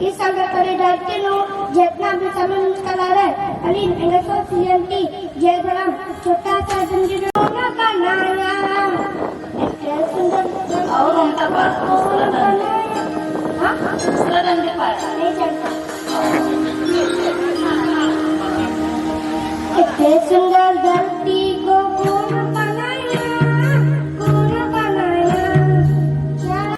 इस संगठन डालते नो जितना भी समय मुश्किल आ रहा है अली इंग्लिशों सीएमटी जय बराम छोटा सा जंजीर ना बनाया क्या सुंदर और उनका पास हाँ सरन के पास नहीं जानता इतने सुंदर धरती को